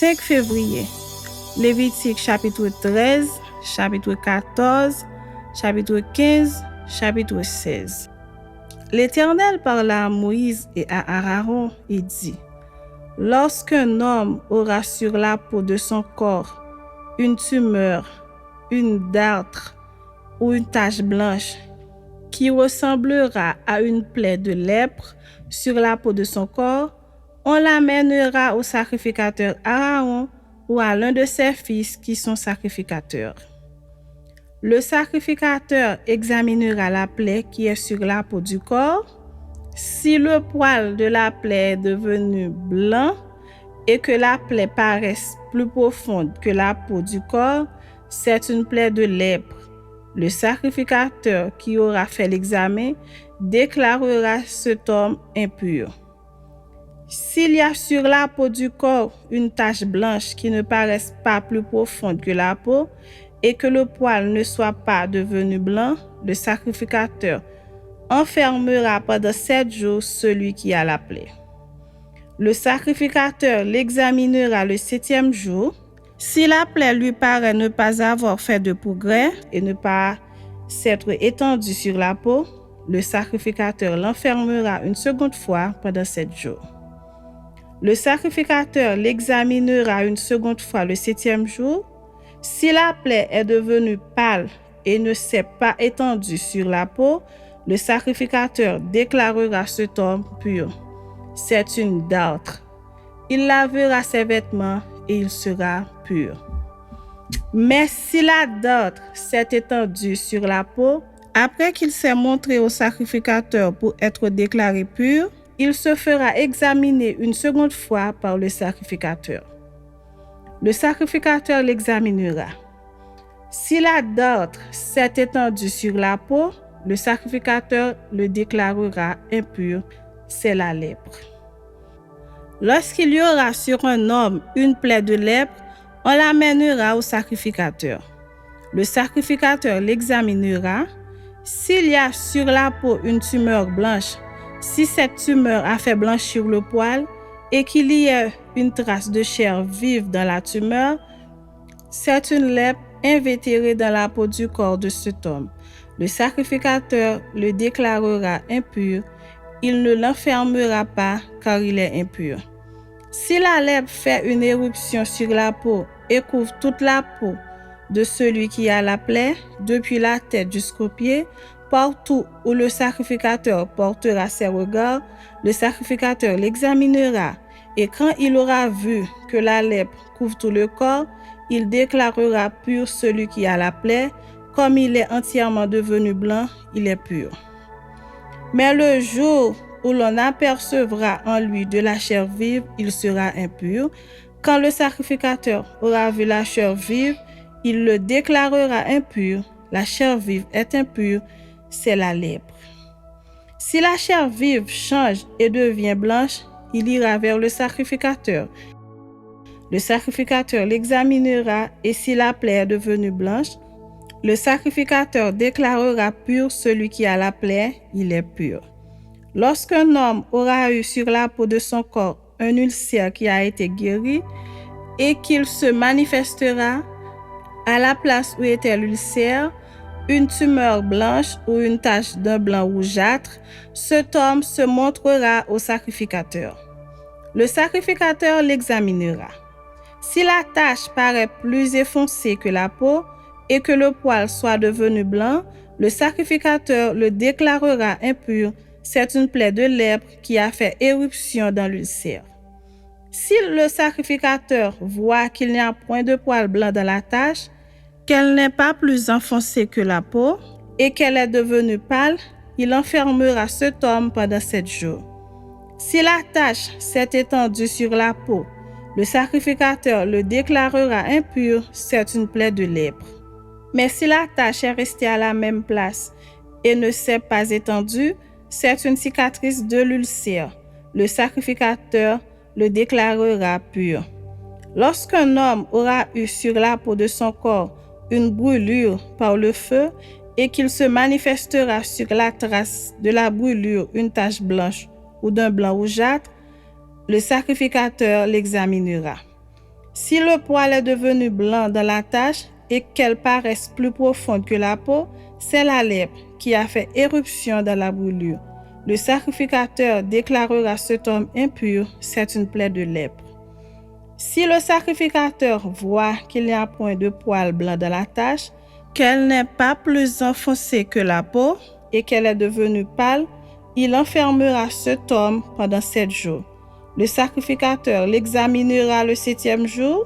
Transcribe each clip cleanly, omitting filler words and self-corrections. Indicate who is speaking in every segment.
Speaker 1: 5 février. Lévitique chapitre 13, chapitre 14, chapitre 15, chapitre 16. L'Éternel parla à Moïse et à Aaron et dit: Lorsqu'un homme aura sur la peau de son corps une tumeur, une dartre ou une tache blanche qui ressemblera à une plaie de lèpre sur la peau de son corps, on l'amènera au sacrificateur Aaron ou à l'un de ses fils qui sont sacrificateurs. Le sacrificateur examinera la plaie qui est sur la peau du corps. Si le poil de la plaie est devenu blanc et que la plaie paraisse plus profonde que la peau du corps, c'est une plaie de lèpre. Le sacrificateur qui aura fait l'examen déclarera cet homme impur. S'il y a sur la peau du corps une tache blanche qui ne paraisse pas plus profonde que la peau et que le poil ne soit pas devenu blanc, le sacrificateur enfermera pendant 7 jours celui qui a la plaie. Le sacrificateur l'examinera le 7e jour. Si la plaie lui paraît ne pas avoir fait de progrès et ne pas s'être étendue sur la peau, le sacrificateur l'enfermera une seconde fois pendant 7 jours. Le sacrificateur l'examinera une seconde fois le 7e jour. Si la plaie est devenue pâle et ne s'est pas étendue sur la peau, le sacrificateur déclarera cet homme pur. C'est une dartre. Il lavera ses vêtements et il sera pur. Mais si la dartre s'est étendue sur la peau, après qu'il s'est montré au sacrificateur pour être déclaré pur, il se fera examiner une seconde fois par le sacrificateur. Le sacrificateur l'examinera. Si la dartre s'est étendue sur la peau, le sacrificateur le déclarera impur, c'est la lèpre. Lorsqu'il y aura sur un homme une plaie de lèpre, on l'amènera au sacrificateur. Le sacrificateur l'examinera. S'il y a sur la peau une tumeur blanche, si cette tumeur a fait blanchir le poil et qu'il y ait une trace de chair vive dans la tumeur, c'est une lèpre invétérée dans la peau du corps de cet homme. Le sacrificateur le déclarera impur. Il ne l'enfermera pas car il est impur. Si la lèpre fait une éruption sur la peau et couvre toute la peau de celui qui a la plaie, depuis la tête jusqu'aux pieds, partout où le sacrificateur portera ses regards, le sacrificateur l'examinera, et quand il aura vu que la lèpre couvre tout le corps, il déclarera pur celui qui a la plaie. Comme il est entièrement devenu blanc, il est pur. Mais le jour où l'on apercevra en lui de la chair vive, il sera impur. Quand le sacrificateur aura vu la chair vive, il le déclarera impur. La chair vive est impure, c'est la lèpre. Si la chair vive change et devient blanche, il ira vers le sacrificateur. Le sacrificateur l'examinera et si la plaie est devenue blanche, le sacrificateur déclarera pur celui qui a la plaie, il est pur. Lorsqu'un homme aura eu sur la peau de son corps un ulcère qui a été guéri et qu'il se manifestera à la place où était l'ulcère, une tumeur blanche ou une tache d'un blanc rougeâtre, cet homme se montrera au sacrificateur. Le sacrificateur l'examinera. Si la tache paraît plus effoncée que la peau et que le poil soit devenu blanc, le sacrificateur le déclarera impur. C'est une plaie de lèpre qui a fait éruption dans l'ulcère. Si le sacrificateur voit qu'il n'y a point de poil blanc dans la tache, qu'elle n'est pas plus enfoncée que la peau et qu'elle est devenue pâle, il enfermera cet homme pendant 7 jours. Si la tache s'est étendue sur la peau, le sacrificateur le déclarera impur, c'est une plaie de lèpre. Mais si la tache est restée à la même place et ne s'est pas étendue, c'est une cicatrice de l'ulcère. Le sacrificateur le déclarera pur. Lorsqu'un homme aura eu sur la peau de son corps une brûlure par le feu et qu'il se manifestera sur la trace de la brûlure une tache blanche ou d'un blanc rougeâtre, le sacrificateur l'examinera. Si le poil est devenu blanc dans la tache et qu'elle paraisse plus profonde que la peau, c'est la lèpre qui a fait éruption dans la brûlure. Le sacrificateur déclarera cet homme impur, c'est une plaie de lèpre. Si le sacrificateur voit qu'il n'y a point de poil blanc dans la tache, qu'elle n'est pas plus enfoncée que la peau et qu'elle est devenue pâle, il enfermera cet homme pendant 7 jours. Le sacrificateur l'examinera le 7e jour.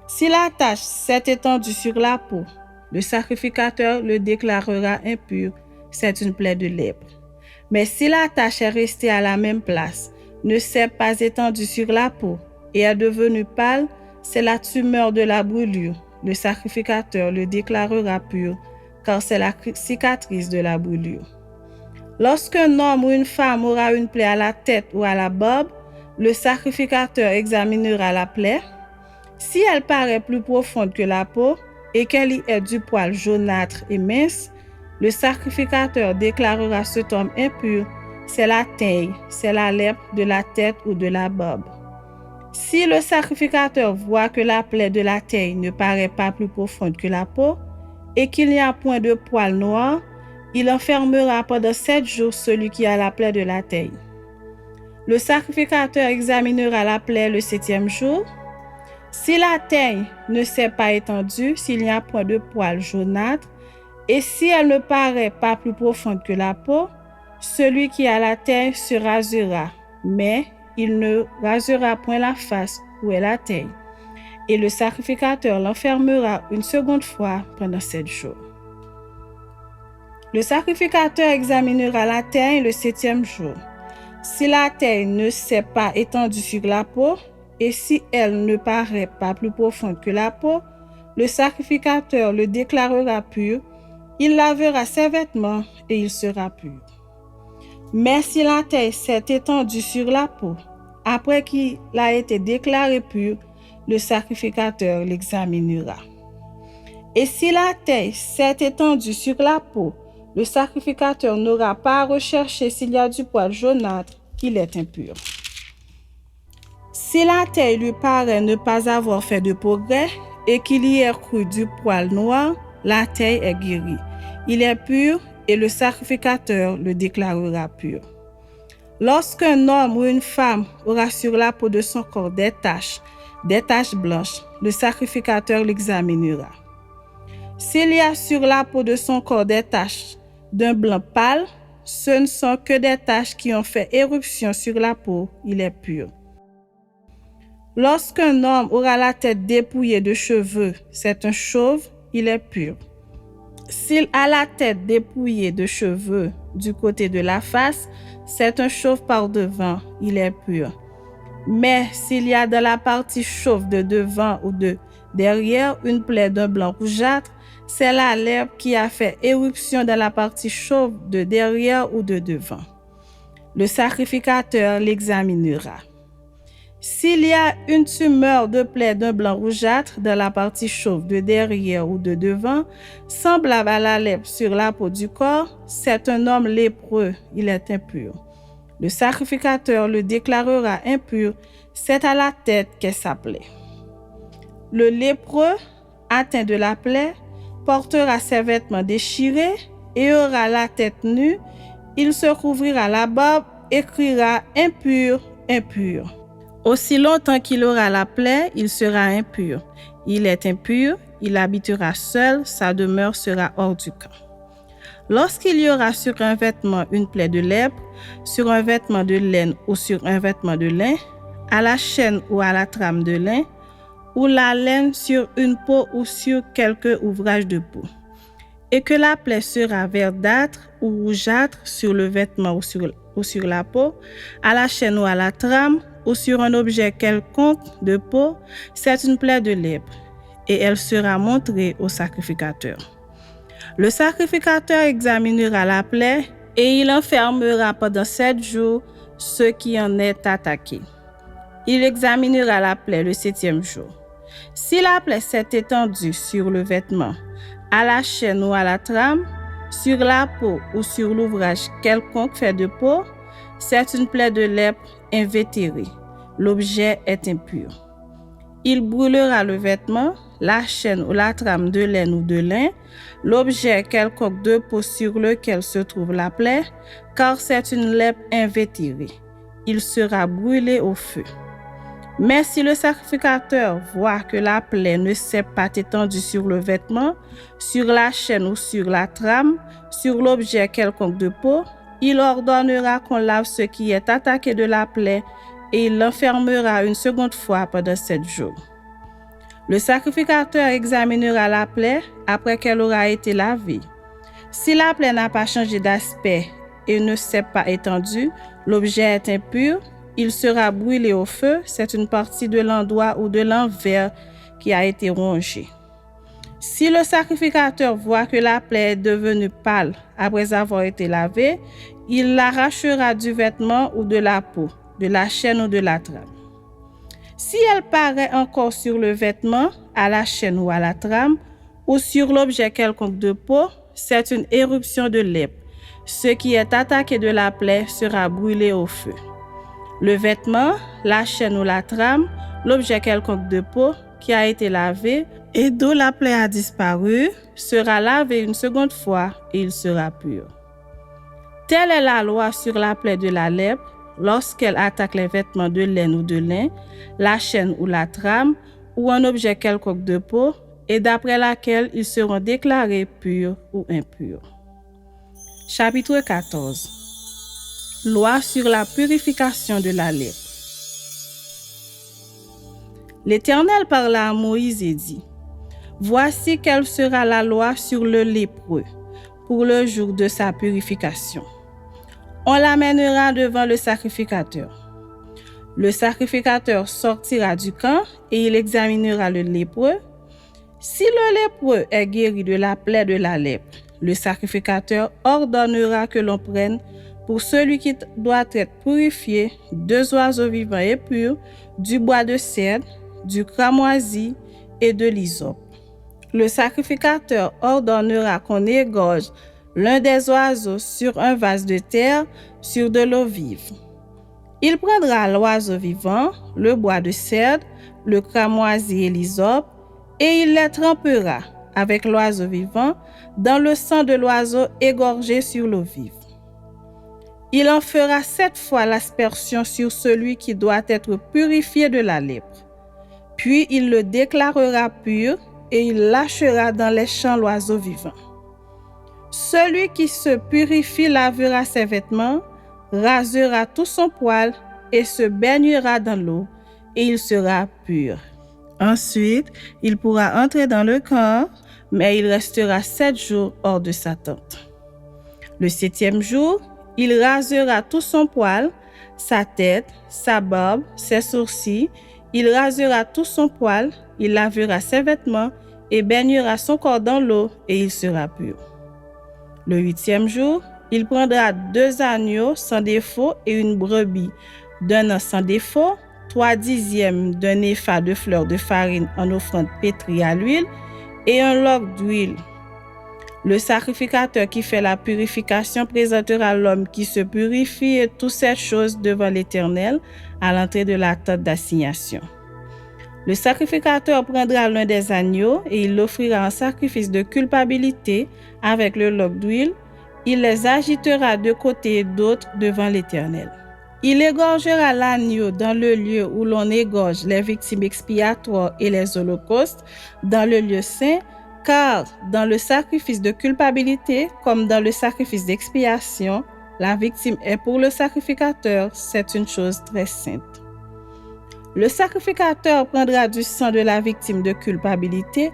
Speaker 1: Si la tache s'est étendue sur la peau, le sacrificateur le déclarera impur, c'est une plaie de lèpre. Mais si la tache est restée à la même place, ne s'est pas étendue sur la peau et est devenue pâle, c'est la tumeur de la brûlure. Le sacrificateur le déclarera pur, car c'est la cicatrice de la brûlure. Lorsqu'un homme ou une femme aura une plaie à la tête ou à la barbe, le sacrificateur examinera la plaie. Si elle paraît plus profonde que la peau et qu'elle y ait du poil jaunâtre et mince, le sacrificateur déclarera cet homme impur, c'est la taille, c'est la lèpre de la tête ou de la barbe. Si le sacrificateur voit que la plaie de la taille ne paraît pas plus profonde que la peau et qu'il n'y a point de poil noir, il enfermera pendant 7 jours celui qui a la plaie de la taille. Le sacrificateur examinera la plaie le 7e jour. Si la taille ne s'est pas étendue, s'il n'y a point de poil jaunâtre, et si elle ne paraît pas plus profonde que la peau, celui qui a la taille se rasera, mais il ne rasera point la face où est la taille. Et le sacrificateur l'enfermera une seconde fois pendant 7 jours. Le sacrificateur examinera la taille le 7e jour. Si la taille ne s'est pas étendue sur la peau, et si elle ne paraît pas plus profonde que la peau, le sacrificateur le déclarera pur, il lavera ses vêtements et il sera pur. Mais si la taille s'est étendue sur la peau, après qu'il a été déclaré pur, le sacrificateur l'examinera. Et si la taille s'est étendue sur la peau, le sacrificateur n'aura pas à rechercher s'il y a du poil jaunâtre, il est impur. Si la taille lui paraît ne pas avoir fait de progrès et qu'il y ait cru du poil noir, la taille est guérie. Il est pur et le sacrificateur le déclarera pur. Lorsqu'un homme ou une femme aura sur la peau de son corps des taches blanches, le sacrificateur l'examinera. S'il y a sur la peau de son corps des taches d'un blanc pâle, ce ne sont que des taches qui ont fait éruption sur la peau, il est pur. Lorsqu'un homme aura la tête dépouillée de cheveux, c'est un chauve, il est pur. S'il a la tête dépouillée de cheveux du côté de la face, c'est un chauve par devant, il est pur. Mais s'il y a dans la partie chauve de devant ou de derrière une plaie d'un blanc rougeâtre, c'est la lèpre qui a fait éruption dans la partie chauve de derrière ou de devant. Le sacrificateur l'examinera. S'il y a une tumeur de plaie d'un blanc rougeâtre dans la partie chauve de derrière ou de devant, semblable à la lèpre sur la peau du corps, c'est un homme lépreux, il est impur. Le sacrificateur le déclarera impur, c'est à la tête qu'est sa plaie. Le lépreux, atteint de la plaie, portera ses vêtements déchirés et aura la tête nue, il se couvrira la barbe et criera impur, impur. Aussi longtemps qu'il aura la plaie, il sera impur. Il est impur, il habitera seul, sa demeure sera hors du camp. Lorsqu'il y aura sur un vêtement une plaie de lèpre, sur un vêtement de laine ou sur un vêtement de lin, à la chaîne ou à la trame de lin, ou la laine sur une peau ou sur quelque ouvrage de peau, et que la plaie sera verdâtre ou rougeâtre sur le vêtement ou sur la peau, à la chaîne ou à la trame, ou sur un objet quelconque de peau, c'est une plaie de lèpre, et elle sera montrée au sacrificateur. Le sacrificateur examinera la plaie, et il enfermera pendant 7 jours ceux qui en est attaqué. Il examinera la plaie le 7e jour. Si la plaie s'est étendue sur le vêtement, à la chaîne ou à la trame, sur la peau ou sur l'ouvrage quelconque fait de peau, c'est une plaie de lèpre invétérée. L'objet est impur. Il brûlera le vêtement, la chaîne ou la trame de laine ou de lin, l'objet quelconque de peau sur lequel se trouve la plaie, car c'est une lèpre invétérée. Il sera brûlé au feu. Mais si le sacrificateur voit que la plaie ne s'est pas étendue sur le vêtement, sur la chaîne ou sur la trame, sur l'objet quelconque de peau, il ordonnera qu'on lave ce qui est attaqué de la plaie et il l'enfermera une seconde fois pendant 7 jours. Le sacrificateur examinera la plaie après qu'elle aura été lavée. Si la plaie n'a pas changé d'aspect et ne s'est pas étendue, l'objet est impur, il sera brûlé au feu, c'est une partie de l'endroit ou de l'envers qui a été rongée. Si le sacrificateur voit que la plaie est devenue pâle après avoir été lavée, il l'arrachera du vêtement ou de la peau, de la chaîne ou de la trame. Si elle paraît encore sur le vêtement, à la chaîne ou à la trame, ou sur l'objet quelconque de peau, c'est une éruption de lèpre. Ce qui est attaqué de la plaie sera brûlé au feu. Le vêtement, la chaîne ou la trame, l'objet quelconque de peau qui a été lavé et dont la plaie a disparu, sera lavé une seconde fois et il sera pur. Telle est la loi sur la plaie de la lèpre lorsqu'elle attaque les vêtements de laine ou de lin, la chaîne ou la trame ou un objet quelconque de peau et d'après laquelle ils seront déclarés purs ou impurs. Chapitre 14. Loi sur la purification de la lèpre. L'Éternel parla à Moïse et dit: Voici quelle sera la loi sur le lépreux pour le jour de sa purification. On l'amènera devant le sacrificateur. Le sacrificateur sortira du camp et il examinera le lépreux. Si le lépreux est guéri de la plaie de la lèpre, le sacrificateur ordonnera que l'on prenne pour celui qui doit être purifié 2 oiseaux vivants et purs, du bois de cèdre, du cramoisi et de l'hysope. Le sacrificateur ordonnera qu'on égorge l'un des oiseaux sur un vase de terre sur de l'eau vive. Il prendra l'oiseau vivant, le bois de cèdre, le cramoisi et l'hysope, et il les trempera avec l'oiseau vivant dans le sang de l'oiseau égorgé sur l'eau vive. Il en fera 7 fois l'aspersion sur celui qui doit être purifié de la lèpre. Puis il le déclarera pur et il lâchera dans les champs l'oiseau vivant. Celui qui se purifie lavera ses vêtements, rasera tout son poil et se baignera dans l'eau, et il sera pur. Ensuite, il pourra entrer dans le camp, mais il restera 7 jours hors de sa tente. Le 7e jour, il rasera tout son poil, sa tête, sa barbe, ses sourcils. Il rasera tout son poil, il lavera ses vêtements et baignera son corps dans l'eau et il sera pur. Le 8e jour, il prendra 2 agneaux sans défaut et une brebis d'un an sans défaut, 3/10 d'un épha de fleur de farine en offrande pétrie à l'huile et un log d'huile. Le sacrificateur qui fait la purification présentera l'homme qui se purifie et toutes ces choses devant l'Éternel à l'entrée de la tente d'assignation. Le sacrificateur prendra l'un des agneaux et il l'offrira en sacrifice de culpabilité avec le log d'huile. Il les agitera de côté et d'autre devant l'Éternel. Il égorgera l'agneau dans le lieu où l'on égorge les victimes expiatoires et les holocaustes, dans le lieu saint, car dans le sacrifice de culpabilité comme dans le sacrifice d'expiation, la victime est pour le sacrificateur, c'est une chose très sainte. Le sacrificateur prendra du sang de la victime de culpabilité,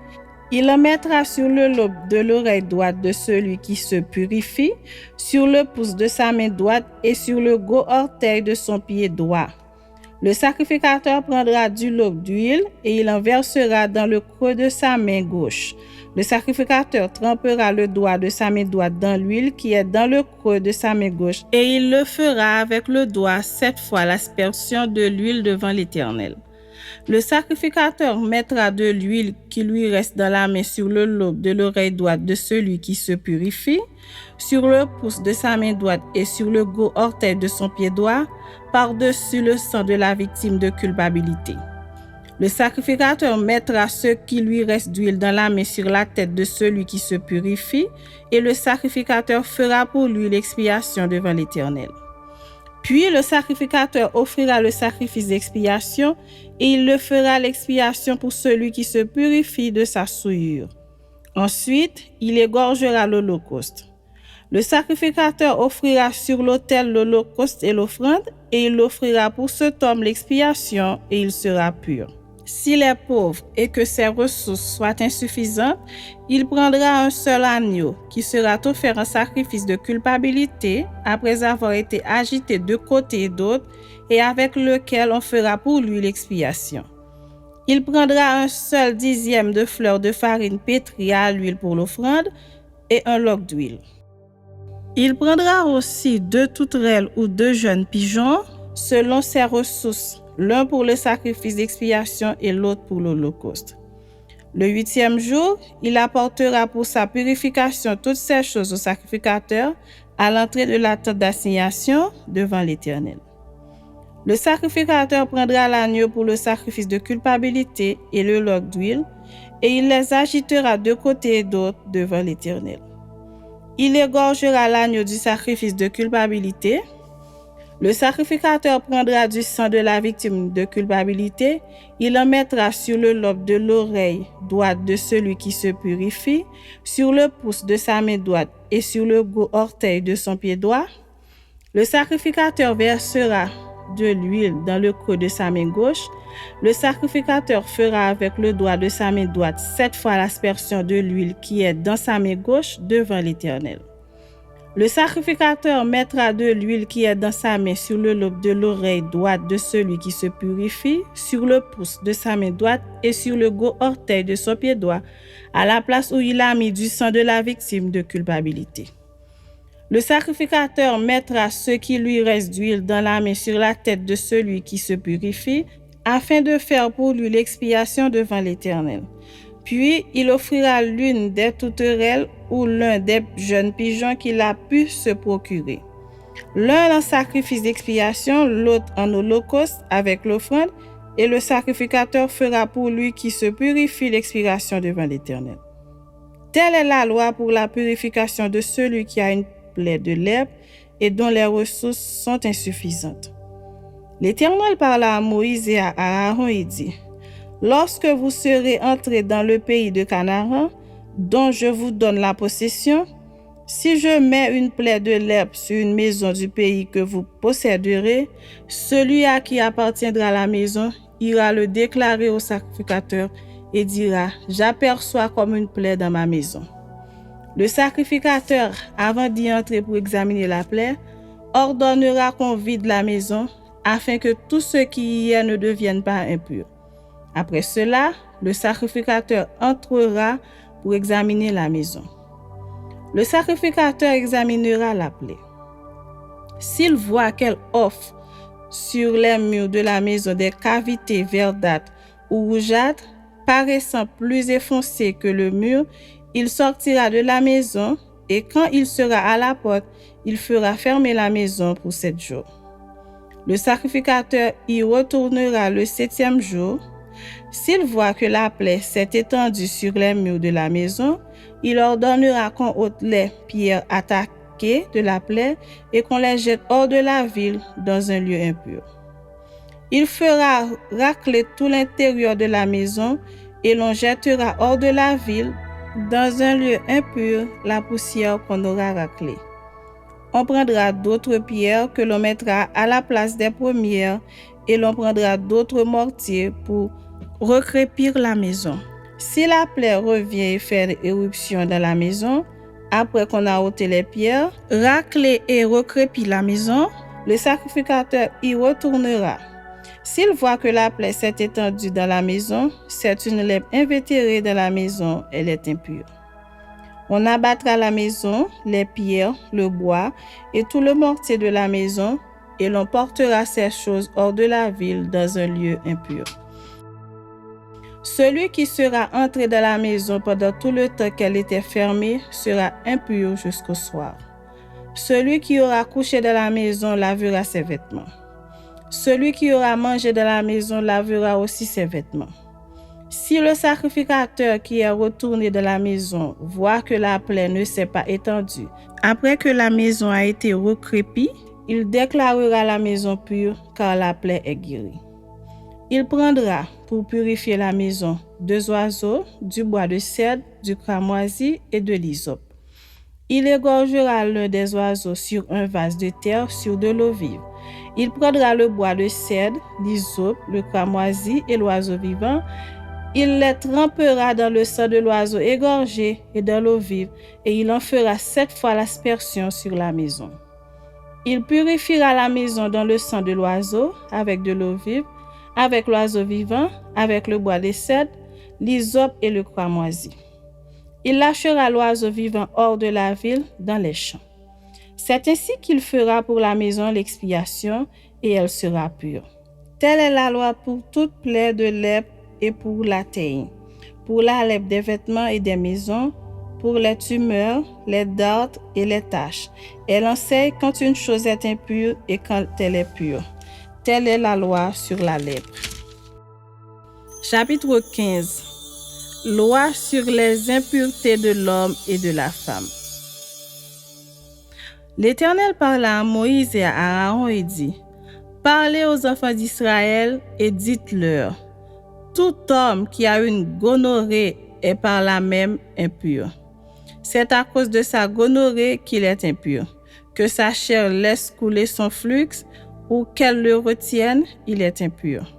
Speaker 1: il en mettra sur le lobe de l'oreille droite de celui qui se purifie, sur le pouce de sa main droite et sur le gros orteil de son pied droit. Le sacrificateur prendra du lobe d'huile et il en versera dans le creux de sa main gauche. Le sacrificateur trempera le doigt de sa main droite dans l'huile qui est dans le creux de sa main gauche et il le fera avec le doigt 7 fois l'aspersion de l'huile devant l'Éternel. Le sacrificateur mettra de l'huile qui lui reste dans la main sur le lobe de l'oreille droite de celui qui se purifie, sur le pouce de sa main droite et sur le gros orteil de son pied droit, par-dessus le sang de la victime de culpabilité. Le sacrificateur mettra ce qui lui reste d'huile dans la main sur la tête de celui qui se purifie, et le sacrificateur fera pour lui l'expiation devant l'Éternel. Puis le sacrificateur offrira le sacrifice d'expiation, et il le fera l'expiation pour celui qui se purifie de sa souillure. Ensuite, il égorgera l'holocauste. Le sacrificateur offrira sur l'autel l'holocauste et l'offrande, et il offrira pour cet homme l'expiation, et il sera pur. S'il est pauvre et que ses ressources soient insuffisantes, il prendra un seul agneau qui sera offert en sacrifice de culpabilité après avoir été agité de côte et d'autre, et avec lequel on fera pour lui l'expiation. Il prendra un seul dixième de fleur de farine pétrie à l'huile pour l'offrande et un loc d'huile. Il prendra aussi 2 tourterelles ou 2 jeunes pigeons selon ses ressources, l'un pour le sacrifice d'expiation et l'autre pour l'holocauste. Le 8e jour, il apportera pour sa purification toutes ces choses au sacrificateur à l'entrée de la tente d'assignation devant l'Éternel. Le sacrificateur prendra l'agneau pour le sacrifice de culpabilité et le loc d'huile, et il les agitera de côté et d'autre devant l'Éternel. Il égorgera l'agneau du sacrifice de culpabilité. Le sacrificateur prendra du sang de la victime de culpabilité, il en mettra sur le lobe de l'oreille droite de celui qui se purifie, sur le pouce de sa main droite et sur le gros orteil de son pied droit. Le sacrificateur versera de l'huile dans le creux de sa main gauche. Le sacrificateur fera avec le doigt de sa main droite 7 fois l'aspersion de l'huile qui est dans sa main gauche devant l'Éternel. Le sacrificateur mettra de l'huile qui est dans sa main sur le lobe de l'oreille droite de celui qui se purifie, sur le pouce de sa main droite et sur le gros orteil de son pied droit, à la place où il a mis du sang de la victime de culpabilité. Le sacrificateur mettra ce qui lui reste d'huile dans la main sur la tête de celui qui se purifie, afin de faire pour lui l'expiation devant l'Éternel. Puis, il offrira l'une des tourterelles ou l'un des jeunes pigeons qu'il a pu se procurer. L'un en sacrifice d'expiation, l'autre en holocauste avec l'offrande, et le sacrificateur fera pour lui qui se purifie l'expiation devant l'Éternel. Telle est la loi pour la purification de celui qui a une plaie de lèpre et dont les ressources sont insuffisantes. L'Éternel parla à Moïse et à Aaron et dit: Lorsque vous serez entrés dans le pays de Canaan, dont je vous donne la possession, si je mets une plaie de lèpre sur une maison du pays que vous posséderez, celui à qui appartiendra la maison ira le déclarer au sacrificateur et dira: J'aperçois comme une plaie dans ma maison. Le sacrificateur, avant d'y entrer pour examiner la plaie, ordonnera qu'on vide la maison afin que tout ce qui y est ne devienne pas impur. Après cela, le sacrificateur entrera pour examiner la maison. Le sacrificateur examinera la plaie. S'il voit qu'elle offre sur les murs de la maison des cavités verdâtres ou rougeâtres, paraissant plus enfoncées que le mur, il sortira de la maison et quand il sera à la porte, il fera fermer la maison pour 7 jours. Le sacrificateur y retournera le 7e jour. S'il voit que la plaie s'est étendue sur les murs de la maison, il ordonnera qu'on ôte les pierres attaquées de la plaie et qu'on les jette hors de la ville dans un lieu impur. Il fera racler tout l'intérieur de la maison et l'on jettera hors de la ville dans un lieu impur la poussière qu'on aura raclée. On prendra d'autres pierres que l'on mettra à la place des premières et l'on prendra d'autres mortiers pour recrépir la maison. Si la plaie revient et fait éruption dans la maison, après qu'on a ôté les pierres, raclé et recrépi la maison, le sacrificateur y retournera. S'il voit que la plaie s'est étendue dans la maison, c'est une lèpre invétérée dans la maison, elle est impure. On abattra la maison, les pierres, le bois et tout le mortier de la maison, et l'on portera ces choses hors de la ville dans un lieu impur. Celui qui sera entré dans la maison pendant tout le temps qu'elle était fermée sera impur jusqu'au soir. Celui qui aura couché dans la maison lavera ses vêtements. Celui qui aura mangé dans la maison lavera aussi ses vêtements. Si le sacrificateur qui est retourné dans la maison voit que la plaie ne s'est pas étendue, après que la maison a été recrépie, il déclarera la maison pure car la plaie est guérie. Il prendra pour purifier la maison 2 oiseaux, du bois de cèdre, du cramoisi et de l'hysope. Il égorgera l'un des oiseaux sur un vase de terre sur de l'eau vive. Il prendra le bois de cèdre, l'hysope, le cramoisi et l'oiseau vivant. Il les trempera dans le sang de l'oiseau égorgé et dans l'eau vive, et il en fera 7 fois l'aspersion sur la maison. Il purifiera la maison dans le sang de l'oiseau, avec de l'eau vive, avec l'oiseau vivant, avec le bois de cèdre, l'hysope et le cramoisi. Il lâchera l'oiseau vivant hors de la ville, dans les champs. C'est ainsi qu'il fera pour la maison l'expiation, et elle sera pure. Telle est la loi pour toute plaie de lèpre et pour la teigne, pour la lèpre des vêtements et des maisons, pour les tumeurs, les dartres et les taches. Elle enseigne quand une chose est impure et quand elle est pure. Telle est la loi sur la lèpre. Chapitre 15. Loi sur les impuretés de l'homme et de la femme. L'Éternel parla à Moïse et à Aaron et dit: Parlez aux enfants d'Israël et dites-leur: Tout homme qui a une gonorrhée est par là même impur. C'est à cause de sa gonorrhée qu'il est impur. Que sa chair laisse couler son flux ou qu'elle le retienne, il est impur.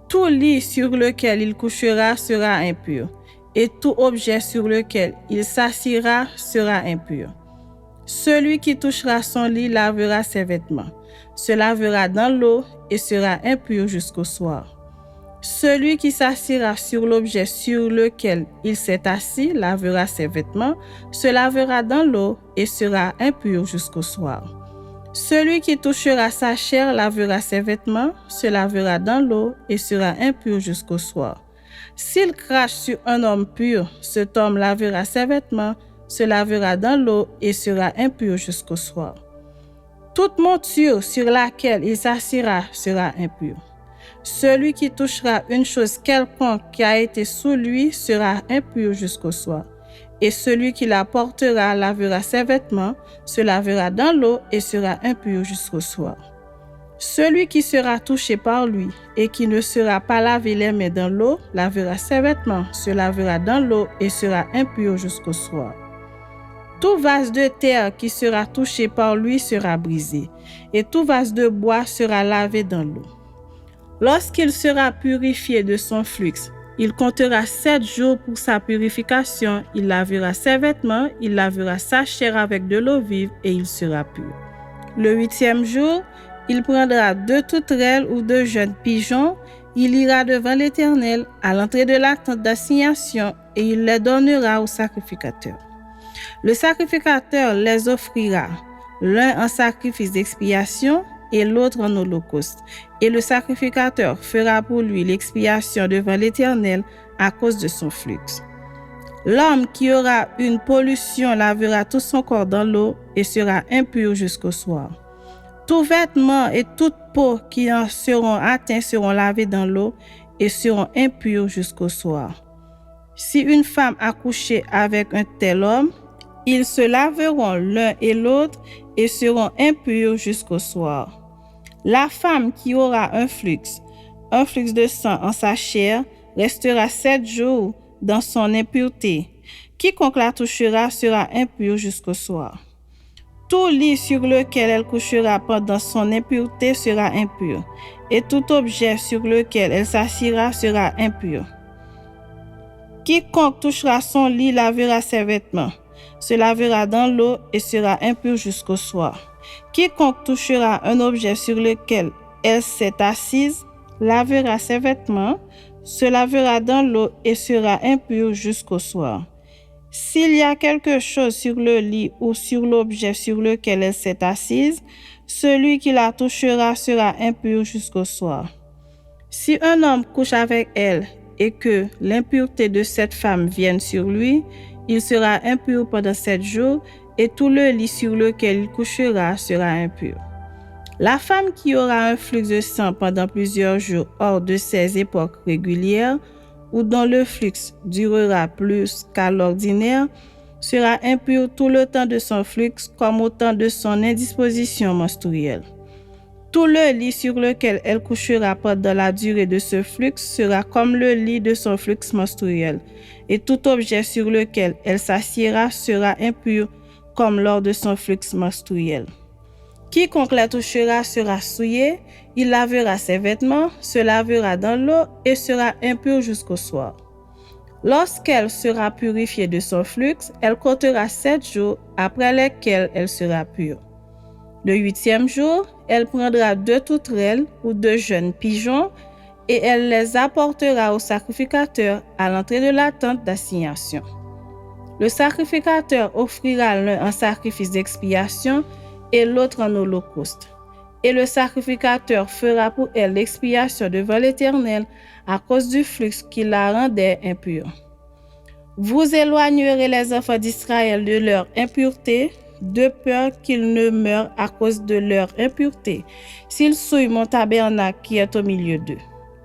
Speaker 1: Tout lit sur lequel il couchera sera impur, et tout objet sur lequel il s'assiera sera impur. Celui qui touchera son lit lavera ses vêtements, se lavera dans l'eau et sera impur jusqu'au soir. Celui qui s'assiera sur l'objet sur lequel il s'est assis lavera ses vêtements, se lavera dans l'eau et sera impur jusqu'au soir. Celui qui touchera sa chair lavera ses vêtements, se lavera dans l'eau et sera impur jusqu'au soir. S'il crache sur un homme pur, cet homme lavera ses vêtements, se lavera dans l'eau et sera impur jusqu'au soir. Toute monture sur laquelle il s'assiera sera impure. Celui qui touchera une chose quelconque qui a été sous lui sera impur jusqu'au soir. Et celui qui la portera lavera ses vêtements, se lavera dans l'eau et sera impur jusqu'au soir. Celui qui sera touché par lui et qui ne sera pas lavé les mains dans l'eau, lavera ses vêtements, se lavera dans l'eau et sera impur jusqu'au soir. Tout vase de terre qui sera touché par lui sera brisé, et tout vase de bois sera lavé dans l'eau. Lorsqu'il sera purifié de son flux, il comptera 7 jours pour sa purification, il lavera ses vêtements, il lavera sa chair avec de l'eau vive et il sera pur. Le 8e jour, il prendra 2 touterelles ou 2 jeunes pigeons, il ira devant l'Éternel à l'entrée de la tente d'assignation et il les donnera au sacrificateur. Le sacrificateur les offrira, l'un en sacrifice d'expiation et l'autre en holocauste. Et le sacrificateur fera pour lui l'expiation devant l'Éternel à cause de son flux. L'homme qui aura une pollution lavera tout son corps dans l'eau et sera impur jusqu'au soir. Tout vêtement et toute peau qui en seront atteints seront lavés dans l'eau et seront impurs jusqu'au soir. Si une femme a couché avec un tel homme, ils se laveront l'un et l'autre et seront impurs jusqu'au soir. La femme qui aura un flux de sang en sa chair, restera 7 jours dans son impureté. Quiconque la touchera sera impur jusqu'au soir. Tout lit sur lequel elle couchera pendant son impureté sera impur, et tout objet sur lequel elle s'assiera sera impur. Quiconque touchera son lit lavera ses vêtements, se lavera dans l'eau et sera impur jusqu'au soir. Quiconque touchera un objet sur lequel elle s'est assise lavera ses vêtements, se lavera dans l'eau et sera impur jusqu'au soir. S'il y a quelque chose sur le lit ou sur l'objet sur lequel elle s'est assise, celui qui la touchera sera impur jusqu'au soir. Si un homme couche avec elle et que l'impureté de cette femme vienne sur lui, il sera impur pendant 7 jours et tout le lit sur lequel il couchera sera impur. La femme qui aura un flux de sang pendant plusieurs jours hors de ses époques régulières ou dont le flux durera plus qu'à l'ordinaire sera impure tout le temps de son flux comme au temps de son indisposition menstruelle. Tout le lit sur lequel elle couchera pendant la durée de ce flux sera comme le lit de son flux menstruel, et tout objet sur lequel elle s'assiera sera impur comme lors de son flux menstruel. Quiconque la touchera sera souillé, il lavera ses vêtements, se lavera dans l'eau et sera impur jusqu'au soir. Lorsqu'elle sera purifiée de son flux, elle comptera 7 jours après lesquels elle sera pure. Le 8e jour, elle prendra 2 tourterelles ou 2 jeunes pigeons et elle les apportera au sacrificateur à l'entrée de la tente d'assignation. Le sacrificateur offrira l'un en sacrifice d'expiation et l'autre en holocauste. Et le sacrificateur fera pour elle l'expiation devant l'Éternel à cause du flux qui la rendait impure. Vous éloignerez les enfants d'Israël de leur impureté, de peur qu'ils ne meurent à cause de leur impureté, s'ils souillent mon tabernacle qui est au milieu d'eux.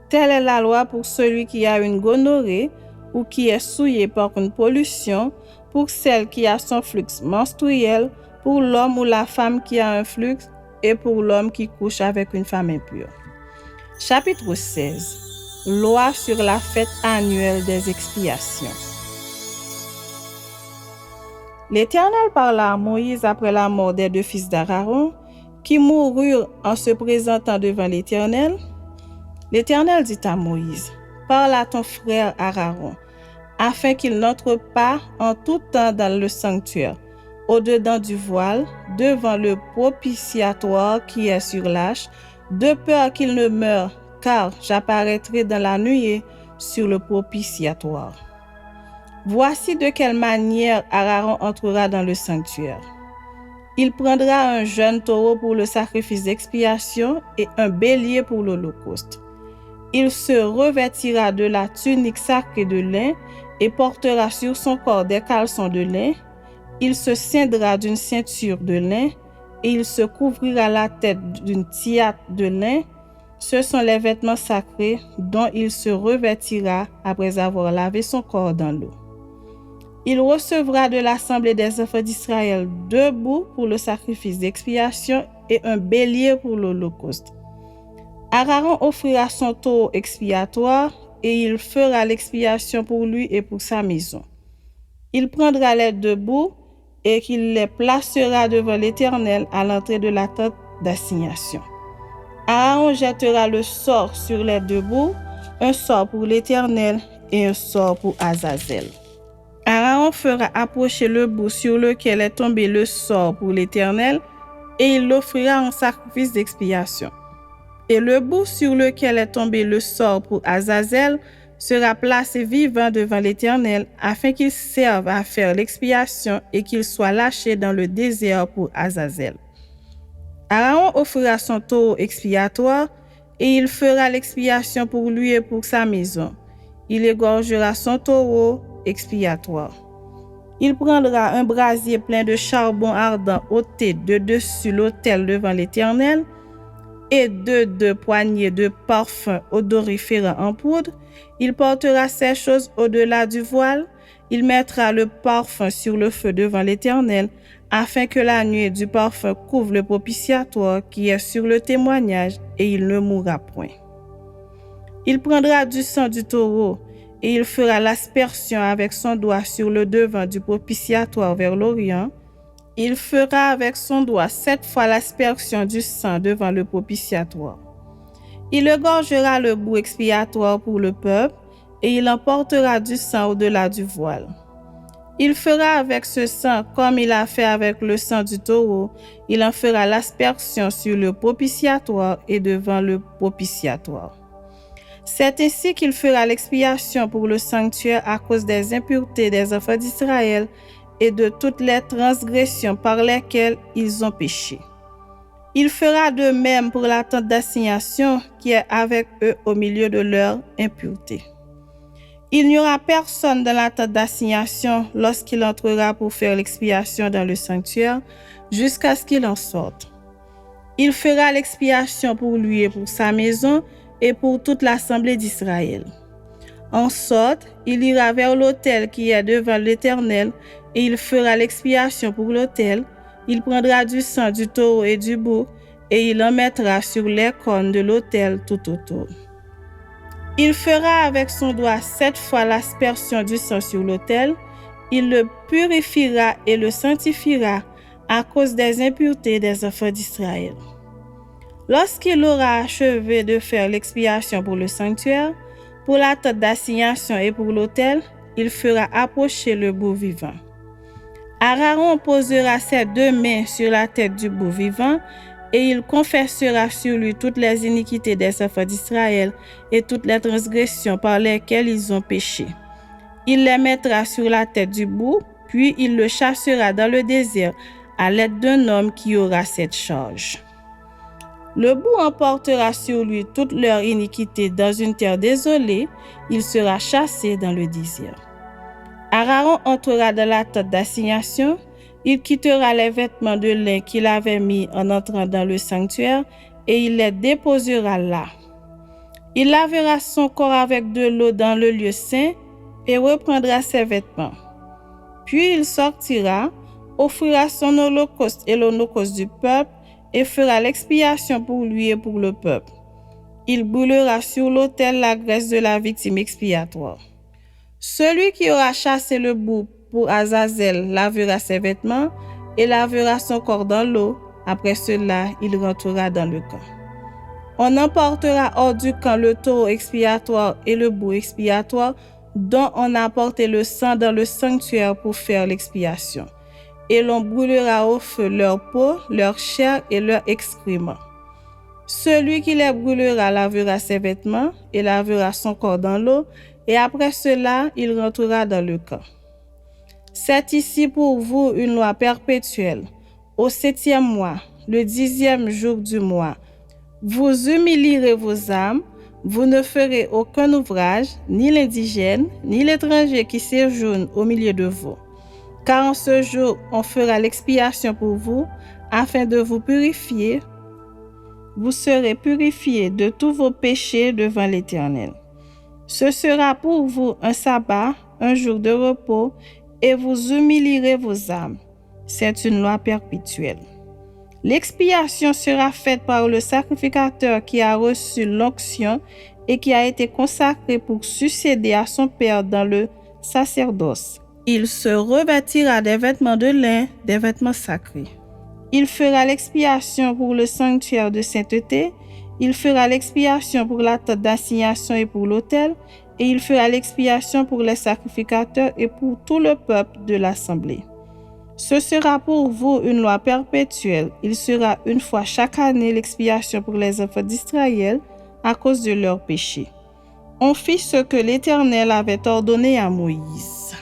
Speaker 1: Telle est la loi pour celui qui a une gonorrhée ou qui est souillé par une pollution, pour celle qui a son flux menstruel, pour l'homme ou la femme qui a un flux et pour l'homme qui couche avec une femme impure. Chapitre 16. Loi sur la fête annuelle des expiations. L'Éternel parla à Moïse après la mort des 2 fils d'Aaron, qui moururent en se présentant devant l'Éternel. L'Éternel dit à Moïse, « Parle à ton frère Aaron, afin qu'il n'entre pas en tout temps dans le sanctuaire, au-dedans du voile, devant le propitiatoire qui est sur l'arche, de peur qu'il ne meure, car j'apparaîtrai dans la nuée sur le propitiatoire. » Voici de quelle manière Aaron entrera dans le sanctuaire. Il prendra un jeune taureau pour le sacrifice d'expiation et un bélier pour l'holocauste. Il se revêtira de la tunique sacrée de lin et portera sur son corps des caleçons de lin. Il se ceindra d'une ceinture de lin et il se couvrira la tête d'une tiare de lin. Ce sont les vêtements sacrés dont il se revêtira après avoir lavé son corps dans l'eau. Il recevra de l'assemblée des enfants d'Israël 2 boucs pour le sacrifice d'expiation et un bélier pour l'holocauste. Aaron offrira son taureau expiatoire et il fera l'expiation pour lui et pour sa maison. Il prendra les 2 boucs et qu'il les placera devant l'Éternel à l'entrée de la tente d'assignation. Aaron jettera le sort sur les 2 boucs, un sort pour l'Éternel et un sort pour Azazel. Aaron fera approcher le bouc sur lequel est tombé le sort pour l'Éternel et il l'offrira en sacrifice d'expiation. Et le bouc sur lequel est tombé le sort pour Azazel sera placé vivant devant l'Éternel afin qu'il serve à faire l'expiation et qu'il soit lâché dans le désert pour Azazel. Aaron offrira son taureau expiatoire et il fera l'expiation pour lui et pour sa maison. Il égorgera son taureau expiatoire. Il prendra un brasier plein de charbon ardent ôté de dessus l'autel devant l'Éternel et 2 poignées de parfum odoriférant en poudre. Il portera ces choses au-delà du voile. Il mettra le parfum sur le feu devant l'Éternel afin que la nuée du parfum couvre le propitiatoire qui est sur le témoignage et il ne mourra point. Il prendra du sang du taureau et il fera l'aspersion avec son doigt sur le devant du propitiatoire vers l'Orient. Il fera avec son doigt 7 fois l'aspersion du sang devant le propitiatoire. Il égorgera le bouc expiatoire pour le peuple et il emportera du sang au-delà du voile. Il fera avec ce sang comme il a fait avec le sang du taureau. Il en fera l'aspersion sur le propitiatoire et devant le propitiatoire. C'est ainsi qu'il fera l'expiation pour le sanctuaire à cause des impuretés des enfants d'Israël et de toutes les transgressions par lesquelles ils ont péché. Il fera de même pour la tente d'assignation qui est avec eux au milieu de leur impureté. Il n'y aura personne dans la tente d'assignation lorsqu'il entrera pour faire l'expiation dans le sanctuaire jusqu'à ce qu'il en sorte. Il fera l'expiation pour lui et pour sa maison et pour toute l'assemblée d'Israël. En sorte, il ira vers l'autel qui est devant l'Éternel et il fera l'expiation pour l'autel. Il prendra du sang du taureau et du bouc et il en mettra sur les cornes de l'autel tout autour. Il fera avec son doigt 7 fois l'aspersion du sang sur l'autel. Il le purifiera et le sanctifiera à cause des impuretés des enfants d'Israël. Lorsqu'il aura achevé de faire l'expiation pour le sanctuaire, pour la tente d'assignation et pour l'autel, il fera approcher le bouc vivant. Aaron posera ses 2 mains sur la tête du bouc vivant et il confessera sur lui toutes les iniquités des enfants d'Israël et toutes les transgressions par lesquelles ils ont péché. Il les mettra sur la tête du bouc, puis il le chassera dans le désert à l'aide d'un homme qui aura cette charge. Le bouc emportera sur lui toute leur iniquité dans une terre désolée, il sera chassé dans le désert. Aaron entrera dans la tente d'assignation, il quittera les vêtements de lin qu'il avait mis en entrant dans le sanctuaire et il les déposera là. Il lavera son corps avec de l'eau dans le lieu saint et reprendra ses vêtements. Puis il sortira, offrira son holocauste et l'holocauste du peuple et fera l'expiation pour lui et pour le peuple. Il brûlera sur l'autel la graisse de la victime expiatoire. Celui qui aura chassé le bouc pour Azazel lavera ses vêtements et lavera son corps dans l'eau. Après cela, il rentrera dans le camp. On emportera hors du camp le taureau expiatoire et le bouc expiatoire dont on a apporté le sang dans le sanctuaire pour faire l'expiation. Et l'on brûlera au feu leur peau, leur chair et leurs excréments. Celui qui les brûlera lavera ses vêtements et lavera son corps dans l'eau, et après cela, il rentrera dans le camp. C'est ici pour vous une loi perpétuelle. Au 7e mois, le 10e jour du mois, vous humilierez vos âmes, vous ne ferez aucun ouvrage, ni l'indigène, ni l'étranger qui séjourne au milieu de vous. Car en ce jour, on fera l'expiation pour vous, afin de vous purifier. Vous serez purifiés de tous vos péchés devant l'Éternel. Ce sera pour vous un sabbat, un jour de repos, et vous humilierez vos âmes. C'est une loi perpétuelle. L'expiation sera faite par le sacrificateur qui a reçu l'onction et qui a été consacré pour succéder à son père dans le sacerdoce. Il se revêtira des vêtements de lin, des vêtements sacrés. Il fera l'expiation pour le sanctuaire de sainteté, il fera l'expiation pour la tente d'assignation et pour l'autel, et il fera l'expiation pour les sacrificateurs et pour tout le peuple de l'assemblée. Ce sera pour vous une loi perpétuelle. Il sera une fois chaque année l'expiation pour les enfants d'Israël à cause de leurs péchés. On fit ce que l'Éternel avait ordonné à Moïse.